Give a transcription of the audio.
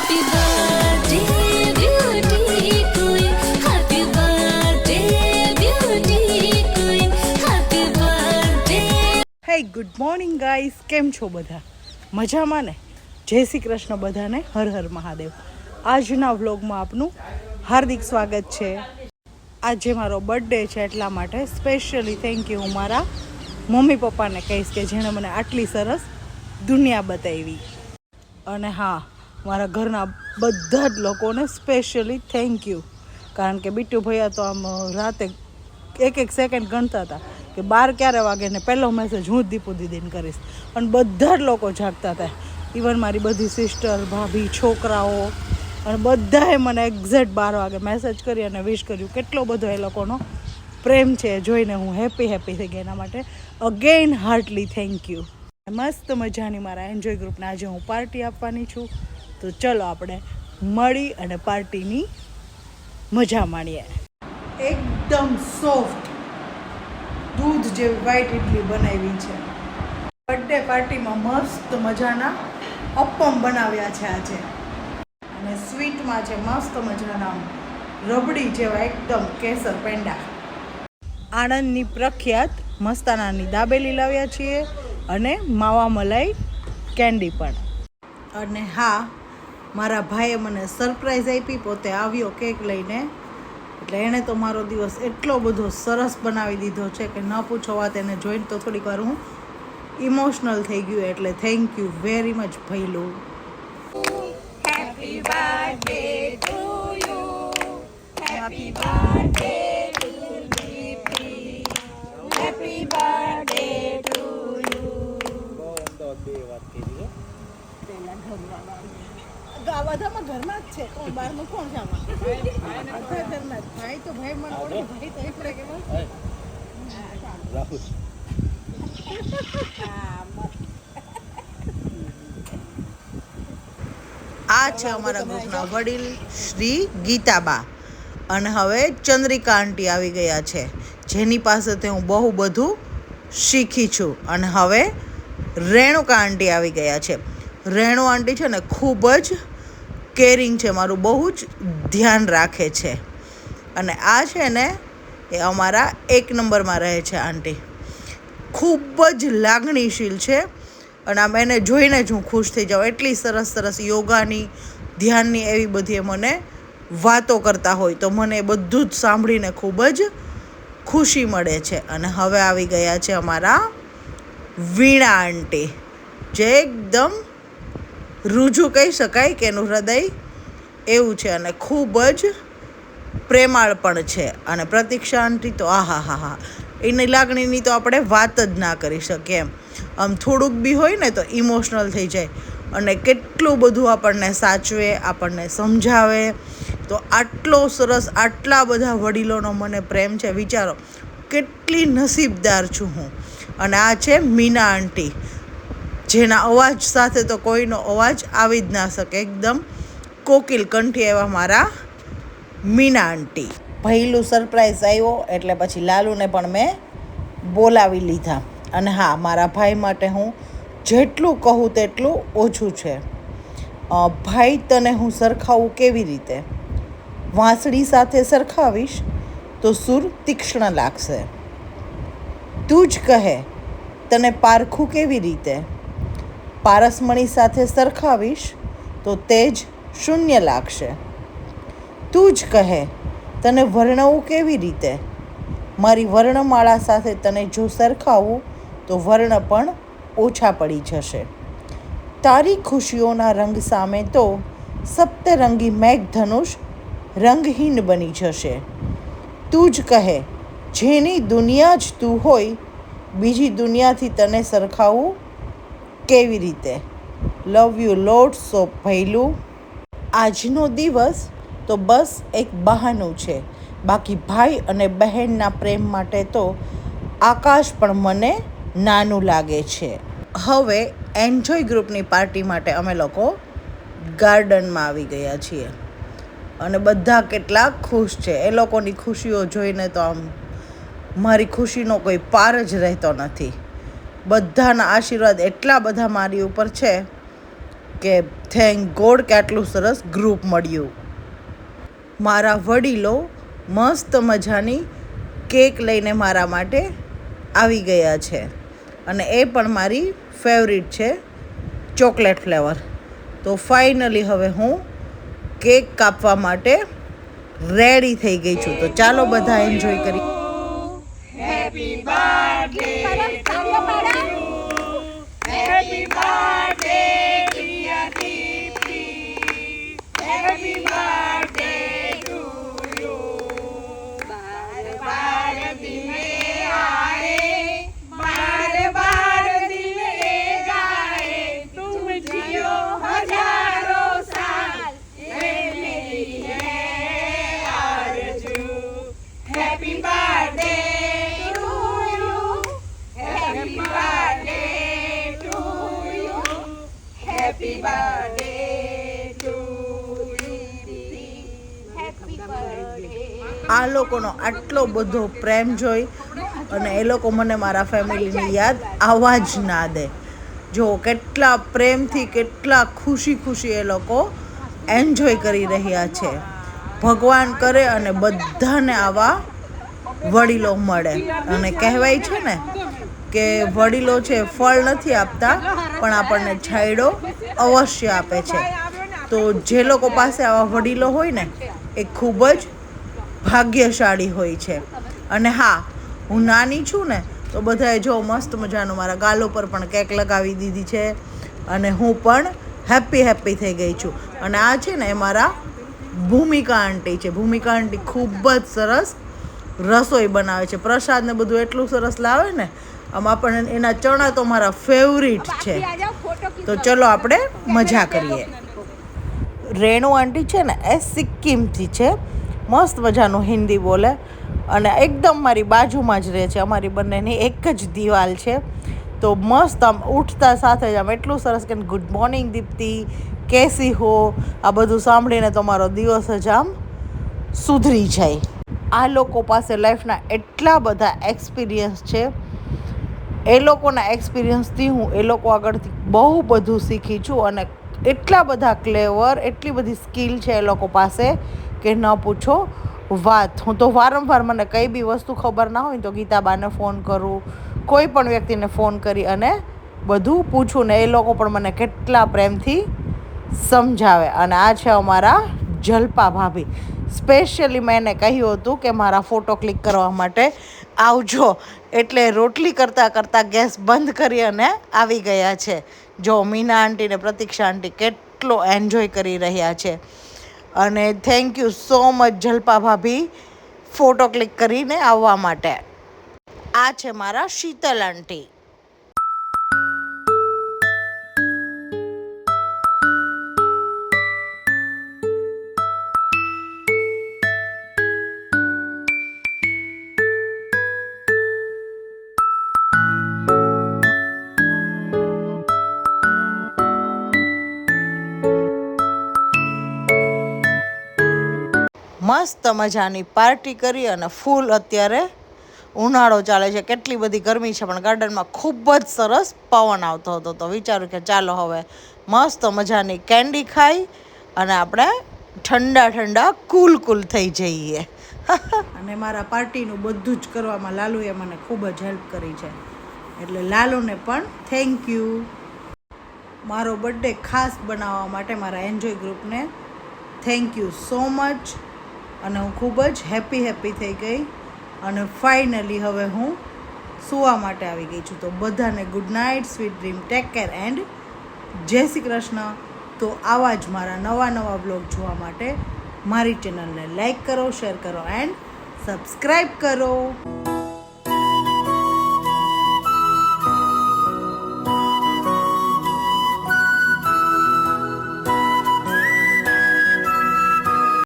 Happy birthday, beauty queen. Happy birthday, beauty queen. Happy birthday. હે good morning guys, કેમ છો બધા? મજામાં ને? જય શ્રી કૃષ્ણ બધાને, હર હર મહાદેવ. આજના વ્લોગમાં આપનું હાર્દિક સ્વાગત છે. આજે મારો બર્થડે છે, એટલા માટે સ્પેશિયલી થેન્ક યુ હું મારા મમ્મી પપ્પાને કહીશ કે જેણે મને આટલી સરસ દુનિયા બતાવી. અને હા, મારા ઘરના બધા જ લોકોને સ્પેશિયલી થેન્ક યુ, કારણ કે બીટુ ભૈયા તો આમ રાતે એક સેકન્ડ ગણતા હતા કે 12 ક્યારે વાગે ને પહેલો મેસેજ હું જ દીપુ દીદીને કરીશ. અને બધા જ લોકો જાગતા હતા, ઇવન મારી બધી સિસ્ટર, ભાભી, છોકરાઓ, અને બધાએ મને એક્ઝેક્ટ 12 વાગે મેસેજ કરી અને વિશ કર્યું. કેટલો બધો એ લોકોનો પ્રેમ છે, જોઈને હું હેપી થઈ ગઈ. એના માટે અગેન હાર્ટલી થેન્ક યુ. મસ્ત મજાની મારા એન્જોય ગ્રુપને આજે હું પાર્ટી આપવાની છું, તો ચલો આપણે મળી અને પાર્ટીની મજા માણીએ. એકદમ સોફ્ટ દૂધ જેવી વ્હાઈટ ઇડલી બનાવી છે. બર્થડે પાર્ટીમાં મસ્ત મજાના અપ્પમ બનાવ્યા છે આજે, અને સ્વીટમાં છે મસ્ત મજાના રબડી જેવા એકદમ કેસર પેંડા. આણંદની પ્રખ્યાત મસ્તાનાની દાબેલી લાવ્યા છીએ અને માવા મલાઈ કેન્ડી પણ. અને હા, મારા ભાઈએ મને સરપ્રાઈઝ આપી, પોતે આવ્યો કેક લઈને, એટલે એણે તો મારો દિવસ એટલો બધો સરસ બનાવી દીધો છે કે ન પૂછો વાત. એને જોઈને તો થોડીક વાર હું ઇમોશનલ થઈ ગયું. એટલે થેન્ક યુ વેરી મચ ભૈલું. Happy birthday to you. Happy birthday to Lippy. Happy birthday to you. બધામાં ઘરના જ છે, કોણ બહારનું કોણ છે આમાં? બધા ઘરના જ. ભાઈ તો ભાઈ મને ઓળખે, ભાઈ તો એટલે કે બસ આ છે અમારા ગ્રુપના વડીલ શ્રી ગીતાબા. અને હવે ચંદ્રિકા આંટી આવી ગયા છે, જેની પાસેથી હું બહુ બધું શીખી છું. અને હવે રેણુકા આંટી આવી ગયા છે. રેણુ આંટી છે ને ખૂબ જ કેરિંગ છે, મારું બહુ જ ધ્યાન રાખે છે. અને આ છે ને એ અમારા 1 નંબરમાં રહે છે આંટી. ખૂબ જ લાગણીશીલ છે, અને આમ એને જોઈને જ હું ખુશ થઈ જાઉં. એટલી સરસ સરસ યોગાની, ધ્યાનની એવી બધી મને વાતો કરતા હોય, તો મને એ બધું જ સાંભળીને ખૂબ જ ખુશી મળે છે. અને હવે આવી ગયા છે અમારા વીણા આંટી, જે એકદમ રૂજુ કહી શકાય કે એનું હૃદય એવું છે, અને ખૂબ જ પ્રેમાળ પણ છે. અને પ્રતીક્ષા આંટી તો આહા, એની લાગણીની તો આપણે વાત જ ના કરી શકીએ એમ. આમ થોડુંક બી હોય ને તો ઇમોશનલ થઈ જાય, અને કેટલું બધું આપણને સાચવે, આપણને સમજાવે. તો આટલો સરસ, આટલા બધા વડીલોનો મને પ્રેમ છે, વિચારો કેટલી નસીબદાર છું હું. અને આ છે મીના આંટી, જેના અવાજ સાથે તો કોઈનો અવાજ આવી જ ના શકે. એકદમ કોકિલ કંઠી એવા મારા મીના આંટી. પહેલું સરપ્રાઈઝ આવ્યો એટલે પછી લાલુને પણ મેં બોલાવી લીધા. અને હા, મારા ભાઈ માટે હું જેટલું કહું તેટલું ઓછું છે. ભાઈ, તને હું સરખાવું કેવી રીતે? વાંસળી સાથે સરખાવીશ તો સુર તીક્ષ્ણ લાગશે. તું જ કહે, તને પારખું કેવી રીતે? પારસમણી સાથે સરખાવીશ તો તેજ શૂન્ય લાગશે. તું જ કહે, તને વર્ણવું કેવી રીતે? મારી વર્ણમાળા સાથે તને જો સરખાવું તો વર્ણ પણ ઓછા પડી જશે. તારી ખુશીઓના રંગ સામે તો સપ્તરંગી મેઘધનુષ રંગહીન બની જશે. તું જ કહે, જેની દુનિયા જ તું હોય, બીજી દુનિયાથી તને સરખાવું કેવી રીતે? લવ યુ લોટ્સ ઓફ ભૈલું. આજનો દિવસ તો બસ એક બહાનું છે, બાકી ભાઈ અને બહેનના પ્રેમ માટે તો આકાશ પણ મને નાનું લાગે છે. હવે એન્જોય ગ્રુપની પાર્ટી માટે અમે લોકો ગાર્ડનમાં આવી ગયા છીએ, અને બધા કેટલા ખુશ છે. એ લોકોની ખુશીઓ જોઈને તો આમ મારી ખુશીનો કોઈ પાર જ રહેતો નથી. બધાના આશીર્વાદ એટલા બધા મારી ઉપર છે કે થેન્ક ગોડ કે આટલું સરસ ગ્રુપ મળ્યું. મારા વડીલો મસ્ત મજાની કેક લઈને મારા માટે આવી ગયા છે અને એ પણ મારી ફેવરિટ છે, ચોકલેટ ફ્લેવર. તો ફાઇનલી હવે હું કેક કાપવા માટે રેડી થઈ ગઈ છું. તો ચાલો બધા એન્જોય કરી. Happy birthday to you, happy birthday dear Deepti, happy birthday to you. બાર બાર દિને આए, बार बार दिन ले जाए, तुम जियो हजारों साल, ये मेरी है आरज़ू. Happy birthday to you, happy birthday to you, happy birthday to you, happy birthday. આ લોકોનો આટલો બધો પ્રેમ જોઈ અને એ લોકો મને મારા ફેમિલીની યાદ આવવા જ ના દે. જો કેટલા પ્રેમથી, કેટલા ખુશી એ લોકો એન્જોય કરી રહ્યા છે. ભગવાન કરે અને બધાને આવા વડીલો મળે. અને કહેવાય છે ને કે વડીલો છે ફળ નથી આપતા પણ આપણને છાંયડો અવશ્ય આપે છે. તો જે લોકો પાસે આવા વડીલો હોય ને એ ખૂબ જ ભાગ્યશાળી હોય છે. અને હા, હું નાની છું ને તો બધાએ જો મસ્ત મજાનું મારા ગાલો પર પણ કેક લગાવી દીધી છે અને હું પણ હેપી થઈ ગઈ છું. અને આ છે ને એ મારા ભૂમિકા આંટી છે. ભૂમિકા આંટી ખૂબ જ સરસ રસોઈ બનાવે છે. પ્રસાદ ને બધું એટલું સરસ લાવે ને, આમ આપણને એના ચણા તો મારા ફેવરિટ છે. તો ચલો આપણે મજા કરીએ. રેણુ આંટી છે ને એ સિક્કિમથી છે. મસ્ત મજાનું હિન્દી બોલે અને એકદમ મારી બાજુમાં જ રહે છે. અમારી બંનેની એક જ દિવાલ છે. તો મસ્ત આમ ઉઠતા સાથે જ આમ એટલું સરસ કે ગુડ મોર્નિંગ દીપ્તિ, કેસી હો, આ બધું સાંભળીને તો મારો દિવસ જ આમ સુધરી જાય. આ લોકો પાસે લાઈફના એટલા બધા એક્સપિરિયન્સ છે. એ લોકોના એક્સપિરિયન્સથી હું એ લોકો આગળથી બહુ બધું શીખી છું અને એટલા બધા ક્લેવર, એટલી બધી સ્કિલ છે એ લોકો પાસે કે ન પૂછો વાત. હું તો વારંવાર મને કંઈ બી વસ્તુ ખબર ના હોય તો ગીતાબાને ફોન કરું, કોઈ પણ વ્યક્તિને ફોન કરી અને બધું પૂછું ને એ લોકો પણ મને કેટલા પ્રેમથી સમજાવે. અને આ છે અમારા જલપા ભાભી. સ્પેશિયલી મેં એને કહ્યું હતું કે મારા ફોટો ક્લિક કરવા માટે આવજો, એટલે રોટલી કરતાં ગેસ બંધ કરી અને આવી ગયા છે. જો મીના આંટી ને પ્રતીક્ષા આંટી કેટલો એન્જોય કરી રહ્યા છે. અને thank you so much Jalpa ભાભી ફોટો ક્લિક કરીને આવવા માટે. આ છે મારા શીતલ આંટી. મસ્ત મજાની પાર્ટી કરી અને ફૂલ અત્યારે ઉનાળો ચાલે છે, કેટલી બધી ગરમી છે પણ ગાર્ડનમાં ખૂબ જ સરસ પવન આવતો હતો. તો વિચાર્યું કે ચાલો હવે મસ્ત મજાની કેન્ડી ખાઈ અને આપણે ઠંડા કુલ થઈ જઈએ. અને મારા પાર્ટીનું બધું જ કરવામાં લાલુએ મને ખૂબ જ હેલ્પ કરી છે, એટલે લાલુને પણ થેન્ક યુ. મારો બર્થડે ખાસ બનાવવા માટે મારા એન્જોય ગ્રુપને થેન્ક યુ સો મચ. અને હું ખૂબ જ હેપી થઈ ગઈ અને ફાઇનલી હવે હું સૂવા માટે આવી ગઈ છું. તો બધાને good night, sweet dream, take care and જય શ્રી કૃષ્ણ. તો આવા જ મારા નવા બ્લોગ જોવા માટે મારી ચેનલને લાઈક કરો, શેર કરો એન્ડ સબસ્ક્રાઈબ કરો.